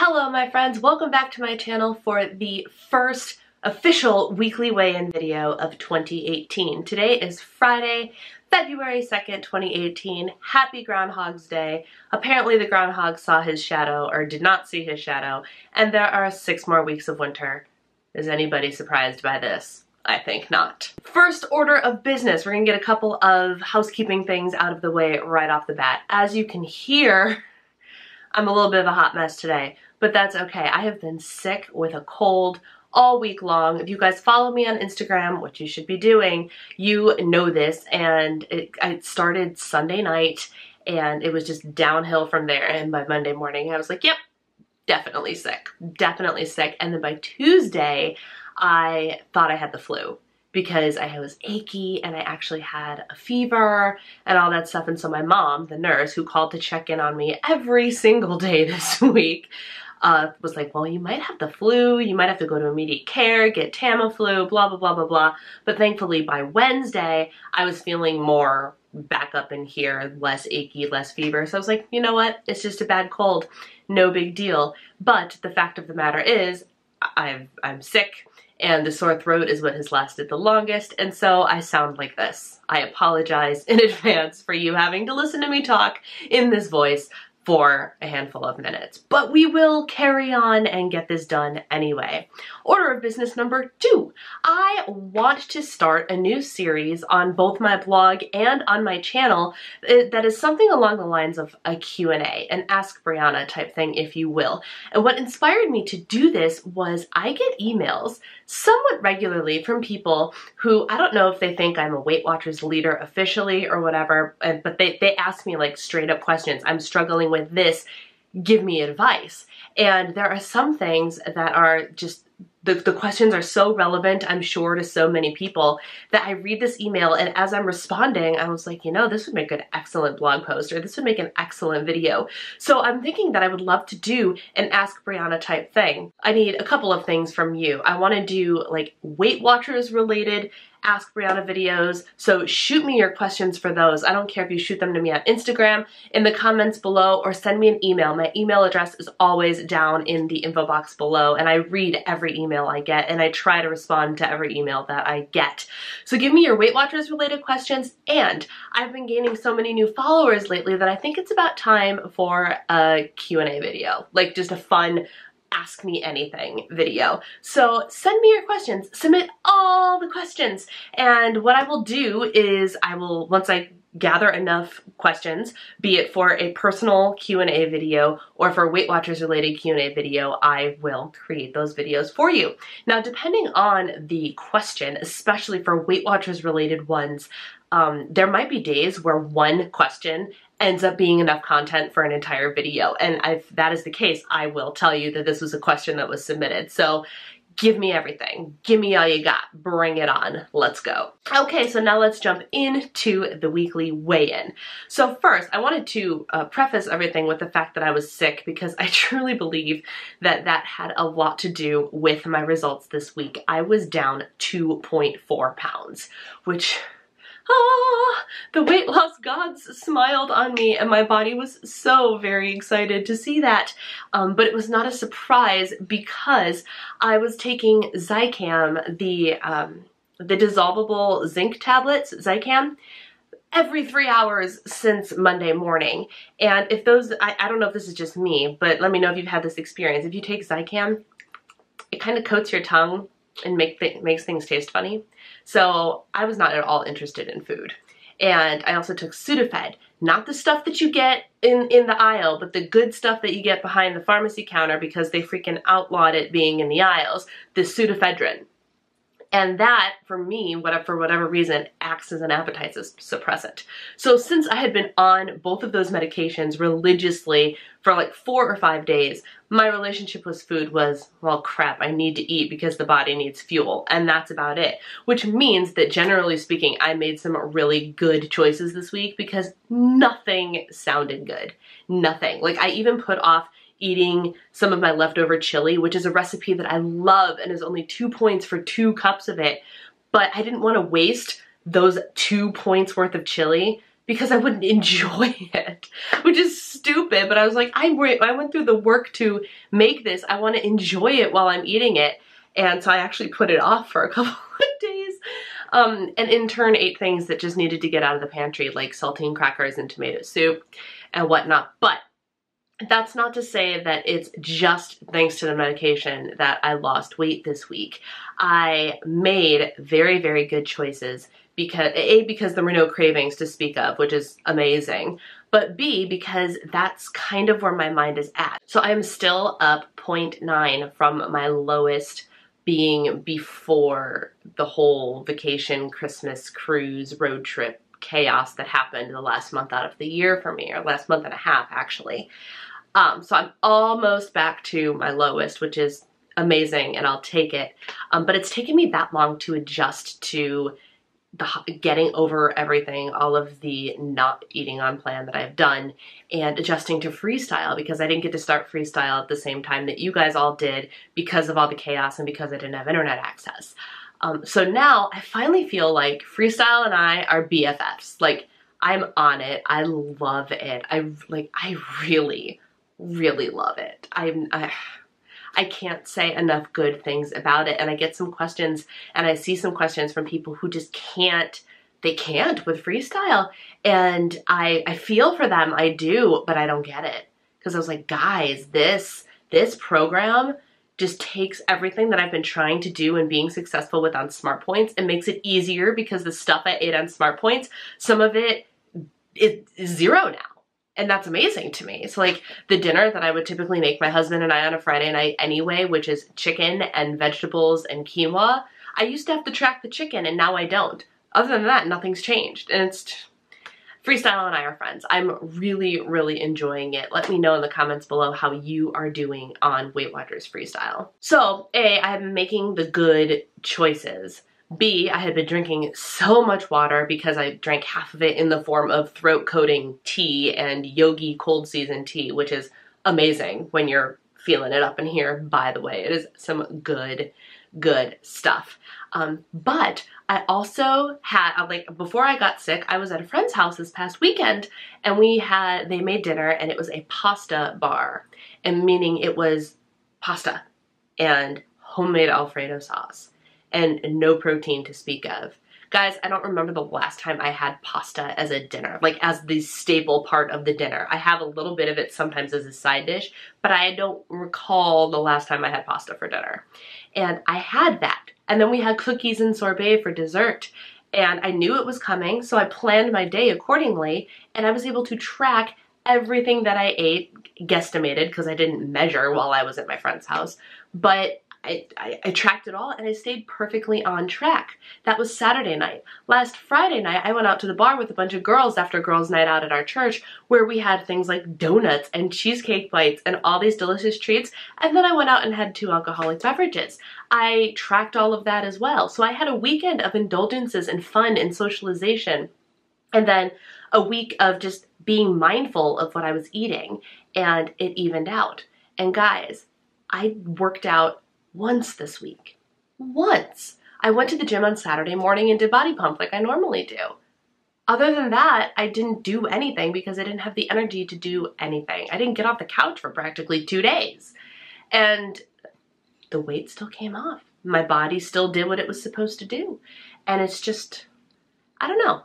Hello my friends, welcome back to my channel for the first official weekly weigh-in video of 2018. Today is Friday, February 2nd, 2018. Happy Groundhog's Day. Apparently the groundhog saw his shadow, or did not see his shadow, and there are 6 more weeks of winter. Is anybody surprised by this? I think not. First order of business, we're gonna get a couple of housekeeping things out of the way right off the bat. As you can hear, I'm a little bit of a hot mess today, but that's okay. I have been sick with a cold all week long. If you guys follow me on Instagram, which you should be doing, you know this, and it started Sunday night, and it was just downhill from there, and by Monday morning I was like, yep, definitely sick, and then by Tuesday I thought I had the flu, because I was achy and I actually had a fever and all that stuff. And so my mom, the nurse who called to check in on me every single day this week, was like, well, you might have the flu, you might have to go to immediate care, get Tamiflu, blah, blah, blah, blah, blah. But thankfully by Wednesday, I was feeling more back up in here, less achy, less fever. So I was like, you know what? It's just a bad cold. No big deal. But the fact of the matter is, I'm sick. And the sore throat is what has lasted the longest, and so I sound like this. I apologize in advance for you having to listen to me talk in this voice for a handful of minutes. But we will carry on and get this done anyway. Order of business number 2. I want to start a new series on both my blog and on my channel that is something along the lines of a Q&A, an Ask Brianna type thing, if you will. And what inspired me to do this was I get emails somewhat regularly from people who, I don't know if they think I'm a Weight Watchers leader officially or whatever, but they ask me like straight up questions. I'm struggling with this, give me advice. And there are some things that are just, the questions are so relevant, I'm sure, to so many people, that I read this email, and as I'm responding, I was like, you know, this would make an excellent blog post, or this would make an excellent video. So I'm thinking that I would love to do an Ask Brianna type thing. I need a couple of things from you. I want to do like Weight Watchers related Ask Brianna videos, so shoot me your questions for those. I don't care if you shoot them to me on Instagram, in the comments below, or send me an email. My email address is always down in the info box below, and I read every email I get, and I try to respond to every email that I get. So give me your Weight Watchers related questions, and I've been gaining so many new followers lately that I think it's about time for a Q&A video, like just a fun Ask Me Anything video. So send me your questions, submit all the questions, and what I will do is I will, once I gather enough questions, be it for a personal Q&A video or for Weight Watchers related Q&A video, I will create those videos for you. Now, depending on the question, especially for Weight Watchers related ones, there might be days where one question ends up being enough content for an entire video. And if that is the case, I will tell you that this was a question that was submitted. So give me everything. Give me all you got. Bring it on. Let's go. Okay, so now let's jump into the weekly weigh-in. So first, I wanted to preface everything with the fact that I was sick, because I truly believe that that had a lot to do with my results this week. I was down 2.4 pounds, which... the weight loss gods smiled on me, and my body was so very excited to see that. But it was not a surprise, because I was taking Zicam, the dissolvable zinc tablets, Zicam, every 3 hours since Monday morning. And if those, I don't know if this is just me, but let me know if you've had this experience. If you take Zicam, it kind of coats your tongue and makes things taste funny. So I was not at all interested in food. And I also took Sudafed, not the stuff that you get in the aisle, but the good stuff that you get behind the pharmacy counter, because they freaking outlawed it being in the aisles, the pseudoephedrine. And that, for me, for whatever reason, acts as an appetite suppressant. So since I had been on both of those medications religiously for like 4 or 5 days, my relationship with food was, well, crap, I need to eat because the body needs fuel, and that's about it. Which means that, generally speaking, I made some really good choices this week, because nothing sounded good. Nothing. Like, I even put off eating some of my leftover chili, which is a recipe that I love and is only 2 points for 2 cups of it. But I didn't want to waste those 2 points worth of chili, because I wouldn't enjoy it, which is stupid, but I was like, I went through the work to make this. I want to enjoy it while I'm eating it. And so I actually put it off for a couple of days. And in turn ate things that just needed to get out of the pantry, like saltine crackers and tomato soup and whatnot. But that's not to say that it's just thanks to the medication that I lost weight this week. I made very, very good choices because A, because there were no cravings to speak of, which is amazing, but B, because that's kind of where my mind is at. So I'm still up 0.9 from my lowest being before the whole vacation, Christmas, cruise, road trip chaos that happened the last month out of the year for me, or last month and a half actually. So I'm almost back to my lowest, which is amazing, and I'll take it. But it's taken me that long to adjust to getting over everything, all of the not eating on plan that I've done, and adjusting to freestyle, because I didn't get to start freestyle at the same time that you guys all did because of all the chaos and because I didn't have internet access. So now I finally feel like freestyle and I are BFFs. Like, I'm on it. I love it. I really love it. I can't say enough good things about it, and I get some questions, and I see some questions from people who just can't with freestyle, and I feel for them, I do, but I don't get it, because I was like, guys, this program just takes everything that I've been trying to do and being successful with on Smart Points and makes it easier, because the stuff I ate on Smart Points, some of it is zero now. And that's amazing to me. So like the dinner that I would typically make my husband and I on a Friday night anyway, which is chicken and vegetables and quinoa, I used to have to track the chicken and now I don't. Other than that, nothing's changed. And it's freestyle and I are friends. I'm really enjoying it. Let me know in the comments below how you are doing on Weight Watchers Freestyle. So A, I have been making the good choices. B, I had been drinking so much water because I drank half of it in the form of throat coating tea and Yogi cold season tea, which is amazing when you're feeling it up in here, by the way. It is some good stuff. But I also had, like, before I got sick, I was at a friend's house this past weekend, and they made dinner, and it was a pasta bar, and meaning it was pasta and homemade Alfredo sauce. And no protein to speak of. Guys, I don't remember the last time I had pasta as a dinner, like as the staple part of the dinner. I have a little bit of it sometimes as a side dish, but I don't recall the last time I had pasta for dinner. And I had that. And then we had cookies and sorbet for dessert. And I knew it was coming, so I planned my day accordingly, and I was able to track everything that I ate, guesstimated, because I didn't measure while I was at my friend's house, but I tracked it all, and I stayed perfectly on track. That was Saturday night. Last Friday night, I went out to the bar with a bunch of girls after girls' night out at our church, where we had things like donuts and cheesecake bites and all these delicious treats, and then I went out and had 2 alcoholic beverages. I tracked all of that as well. So I had a weekend of indulgences and fun and socialization, and then a week of just being mindful of what I was eating, and it evened out. And guys, I worked out once this week. Once. I went to the gym on Saturday morning and did body pump like I normally do. Other than that, I didn't do anything because I didn't have the energy to do anything. I didn't get off the couch for practically 2 days. And the weight still came off. My body still did what it was supposed to do. And it's just, I don't know.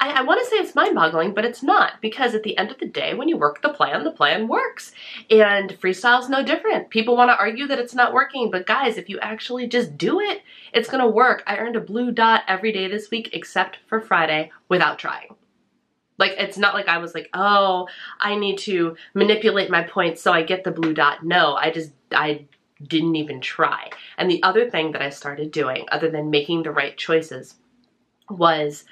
I want to say it's mind-boggling, but it's not, because at the end of the day, when you work the plan works. And freestyle's no different. People want to argue that it's not working, but guys, if you actually just do it, it's going to work. I earned a blue dot every day this week except for Friday without trying. Like, it's not like I was like, oh, I need to manipulate my points so I get the blue dot. No, I didn't even try. And the other thing that I started doing, other than making the right choices, was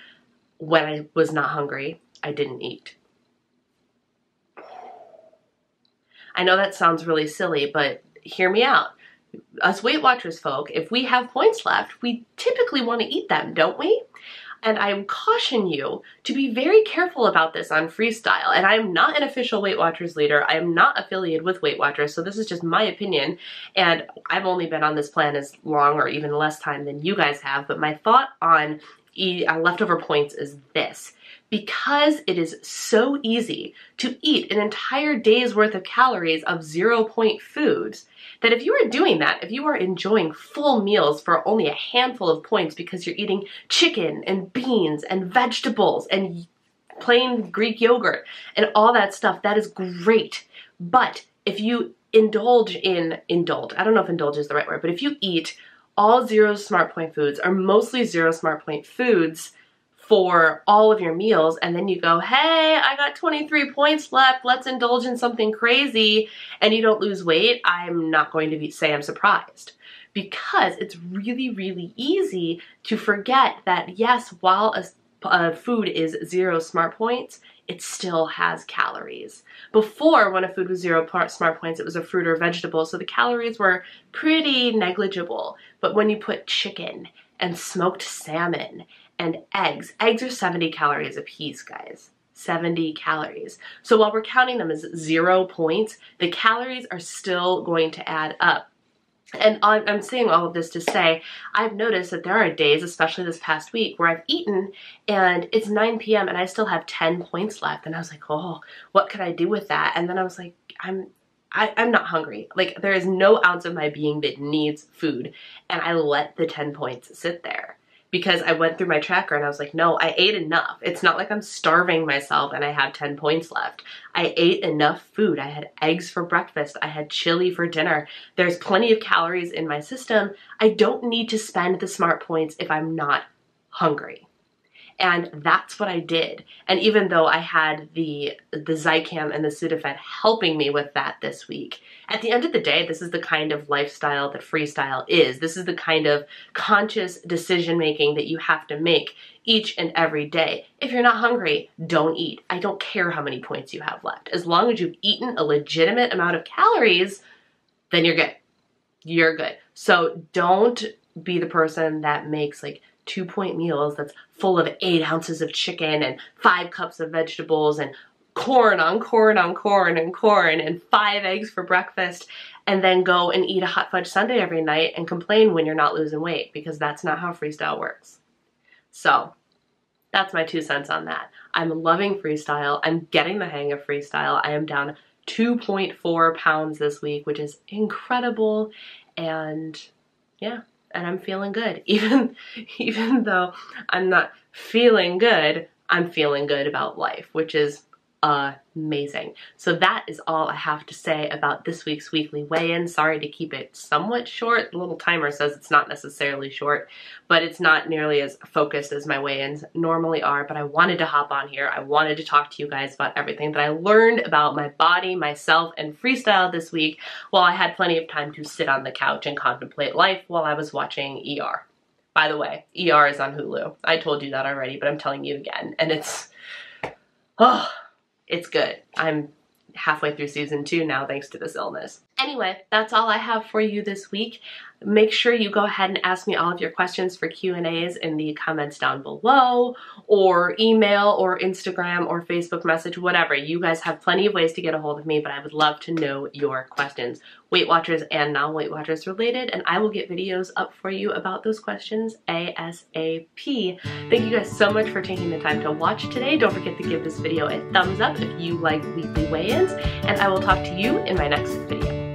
when I was not hungry, I didn't eat. I know that sounds really silly, but hear me out. Us Weight Watchers folk, if we have points left, we typically want to eat them, don't we? And I caution you to be very careful about this on freestyle. And I'm not an official Weight Watchers leader. I am not affiliated with Weight Watchers, so this is just my opinion. And I've only been on this plan as long or even less time than you guys have. But my thought on leftover points is this. because it is so easy to eat an entire day's worth of calories of 0-point foods, that if you are doing that, if you are enjoying full meals for only a handful of points because you're eating chicken and beans and vegetables and plain Greek yogurt and all that stuff, that is great. But if you I don't know if indulge is the right word, but if you eat all 0 smart point foods or mostly 0 smart point foods for all of your meals, and then you go, hey, I got 23 points left, let's indulge in something crazy, and you don't lose weight, I'm not going to say I'm surprised. Because it's really, really easy to forget that yes, while a food is 0 smart points, it still has calories. Before, when a food was 0 smart points, it was a fruit or vegetable, so the calories were pretty negligible. But when you put chicken and smoked salmon and eggs are 70 calories a piece, guys. 70 calories. So while we're counting them as 0 points, the calories are still going to add up. And I'm saying all of this to say, I've noticed that there are days, especially this past week, where I've eaten and it's 9 p.m. and I still have 10 points left. And I was like, oh, what could I do with that? And then I was like, I'm not hungry. Like, there is no ounce of my being that needs food. And I let the 10 points sit there. Because I went through my tracker and I was like, no, I ate enough. It's not like I'm starving myself and I have 10 points left. I ate enough food. I had eggs for breakfast. I had chili for dinner. There's plenty of calories in my system. I don't need to spend the smart points if I'm not hungry. And that's what I did. And even though I had the Zycam and the Sudafed helping me with that this week, at the end of the day, this is the kind of lifestyle that freestyle is. This is the kind of conscious decision making that you have to make each and every day. If you're not hungry, don't eat. I don't care how many points you have left. As long as you've eaten a legitimate amount of calories, then you're good. You're good. So don't be the person that makes like 2-point meals that's full of 8 ounces of chicken and 5 cups of vegetables and corn on corn on corn and corn and 5 eggs for breakfast, and then go and eat a hot fudge sundae every night and complain when you're not losing weight, because that's not how freestyle works. So that's my 2 cents on that. I'm loving freestyle. I'm getting the hang of freestyle. I am down 2.4 pounds this week, which is incredible. And yeah, and I'm feeling good. Even though I'm not feeling good, I'm feeling good about life, which is amazing. So that is all I have to say about this week's weekly weigh-in. Sorry to keep it somewhat short. The little timer says it's not necessarily short, but it's not nearly as focused as my weigh-ins normally are. But I wanted to hop on here. I wanted to talk to you guys about everything that I learned about my body, myself, and freestyle this week, while I had plenty of time to sit on the couch and contemplate life while I was watching ER. By the way, ER is on Hulu. I told you that already, but I'm telling you again. And it's good. I'm halfway through season 2 now, thanks to this illness. Anyway, that's all I have for you this week. Make sure you go ahead and ask me all of your questions for Q&As in the comments down below, or email, or Instagram, or Facebook message, whatever. You guys have plenty of ways to get a hold of me, but I would love to know your questions, Weight Watchers and non-Weight Watchers related, and I will get videos up for you about those questions ASAP. Thank you guys so much for taking the time to watch today. Don't forget to give this video a thumbs up if you like weekly weigh-ins, and I will talk to you in my next video.